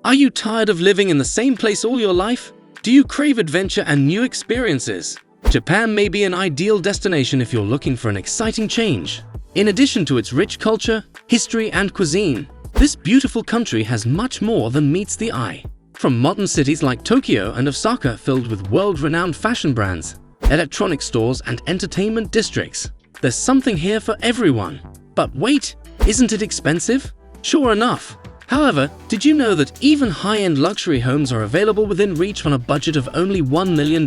Are you tired of living in the same place all your life? Do you crave adventure and new experiences? Japan may be an ideal destination if you're looking for an exciting change. In addition to its rich culture, history, and cuisine, this beautiful country has much more than meets the eye. From modern cities like Tokyo and Osaka filled with world-renowned fashion brands, electronic stores, and entertainment districts, there's something here for everyone. But wait, isn't it expensive? Sure enough. However, did you know that even high-end luxury homes are available within reach on a budget of only $1 million?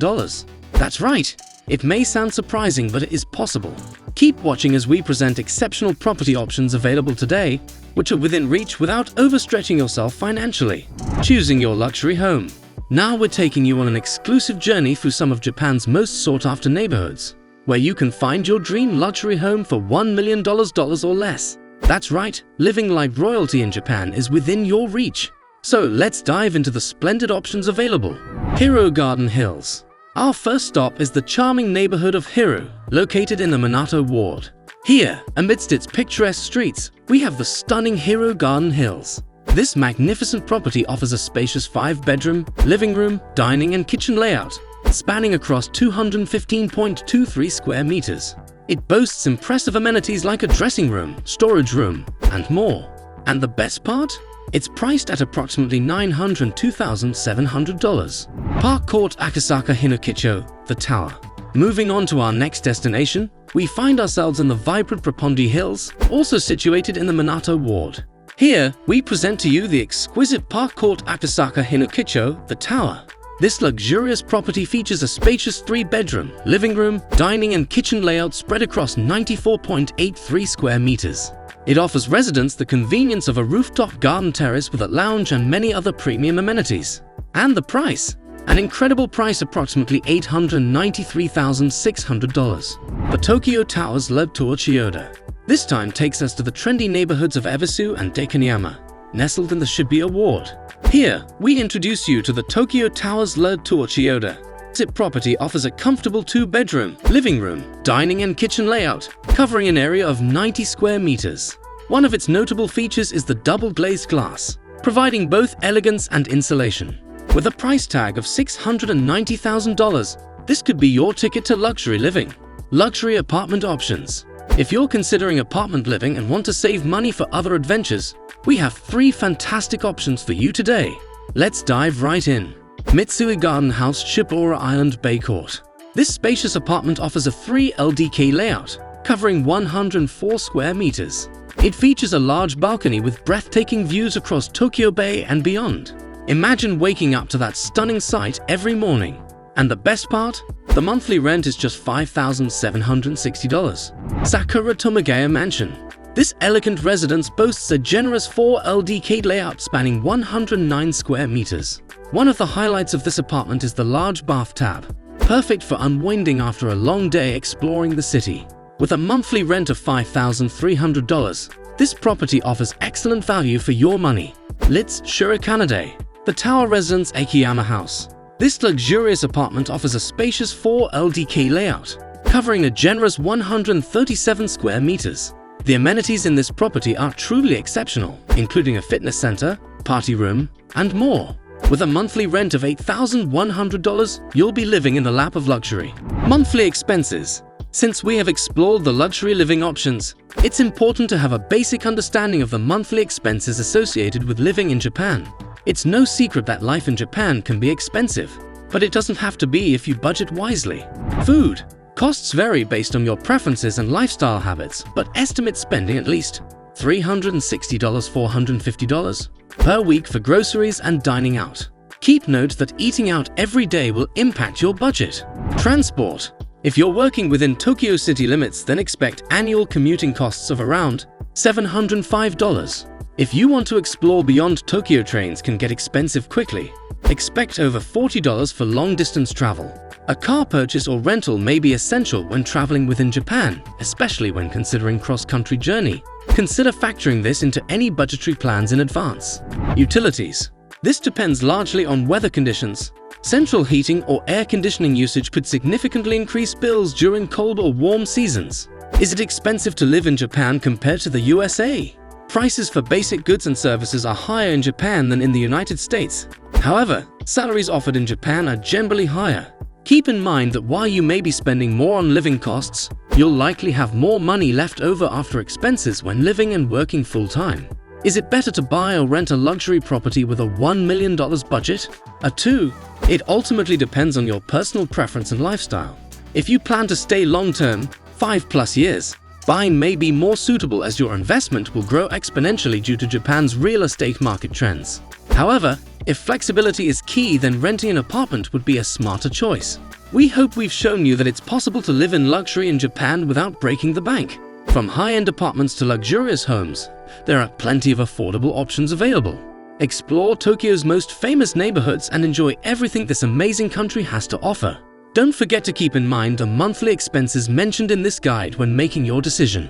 That's right. It may sound surprising, but it is possible. Keep watching as we present exceptional property options available today, which are within reach without overstretching yourself financially. Choosing your luxury home. Now we're taking you on an exclusive journey through some of Japan's most sought-after neighborhoods, where you can find your dream luxury home for $1 million or less. That's right, living like royalty in Japan is within your reach. So let's dive into the splendid options available. Hiro Garden Hills. Our first stop is the charming neighborhood of Hiro, located in the Minato ward. Here, amidst its picturesque streets, we have the stunning Hiro Garden Hills. This magnificent property offers a spacious 5-bedroom, living room, dining, and kitchen layout, spanning across 215.23 square meters. It boasts impressive amenities like a dressing room, storage room, and more. And the best part? It's priced at approximately $902,700. Park Court Akasaka Hinokicho, the Tower. Moving on to our next destination, we find ourselves in the vibrant Roppongi Hills, also situated in the Minato ward. Here, we present to you the exquisite Park Court Akasaka Hinokicho, the Tower. This luxurious property features a spacious 3-bedroom, living room, dining, and kitchen layout spread across 94.83 square meters. It offers residents the convenience of a rooftop garden terrace with a lounge and many other premium amenities. And the price? An incredible price, approximately $893,600. The Tokyo Towers led tour Chiyoda. This time takes us to the trendy neighborhoods of Ebisu and Daikanyama, nestled in the Shibuya ward. Here, we introduce you to the Tokyo Towers led tour Chiyoda. This property offers a comfortable 2-bedroom, living room, dining, and kitchen layout, covering an area of 90 square meters. One of its notable features is the double glazed glass, providing both elegance and insulation. With a price tag of $690,000, this could be your ticket to luxury living. Luxury apartment options. If you're considering apartment living and want to save money for other adventures, we have 3 fantastic options for you today. Let's dive right in. Mitsui Garden House, Shibuya Island Bay Court. This spacious apartment offers a 3 LDK layout, covering 104 square meters. It features a large balcony with breathtaking views across Tokyo Bay and beyond. Imagine waking up to that stunning sight every morning. And the best part? The monthly rent is just $5,760. Sakura Tomagaya Mansion. This elegant residence boasts a generous 4 LDK layout spanning 109 square meters. One of the highlights of this apartment is the large bathtub, perfect for unwinding after a long day exploring the city. With a monthly rent of $5,300, this property offers excellent value for your money. Litz Shurikanade, the Tower Residence Akiyama House. This luxurious apartment offers a spacious 4 LDK layout, covering a generous 137 square meters. The amenities in this property are truly exceptional, including a fitness center, party room, and more. With a monthly rent of $8,100, you'll be living in the lap of luxury. Monthly expenses. Since we have explored the luxury living options, it's important to have a basic understanding of the monthly expenses associated with living in Japan. It's no secret that life in Japan can be expensive, but it doesn't have to be if you budget wisely. Food. Costs vary based on your preferences and lifestyle habits, but estimate spending at least $360–$450 per week for groceries and dining out. Keep note that eating out every day will impact your budget. Transport. If you're working within Tokyo city limits, then expect annual commuting costs of around $705. If you want to explore beyond, Tokyo trains can get expensive quickly. Expect over $40 for long-distance travel. A car purchase or rental may be essential when traveling within Japan, especially when considering cross-country journey. Consider factoring this into any budgetary plans in advance. Utilities. This depends largely on weather conditions. Central heating or air conditioning usage could significantly increase bills during cold or warm seasons. Is it expensive to live in Japan compared to the USA? Prices for basic goods and services are higher in Japan than in the United States. However, salaries offered in Japan are generally higher. Keep in mind that while you may be spending more on living costs, you'll likely have more money left over after expenses when living and working full-time. Is it better to buy or rent a luxury property with a $1 million budget? A 2. It ultimately depends on your personal preference and lifestyle. If you plan to stay long-term, 5+ years, buying may be more suitable as your investment will grow exponentially due to Japan's real estate market trends. However, if flexibility is key, then renting an apartment would be a smarter choice. We hope we've shown you that it's possible to live in luxury in Japan without breaking the bank. From high-end apartments to luxurious homes, there are plenty of affordable options available. Explore Tokyo's most famous neighborhoods and enjoy everything this amazing country has to offer. Don't forget to keep in mind the monthly expenses mentioned in this guide when making your decision.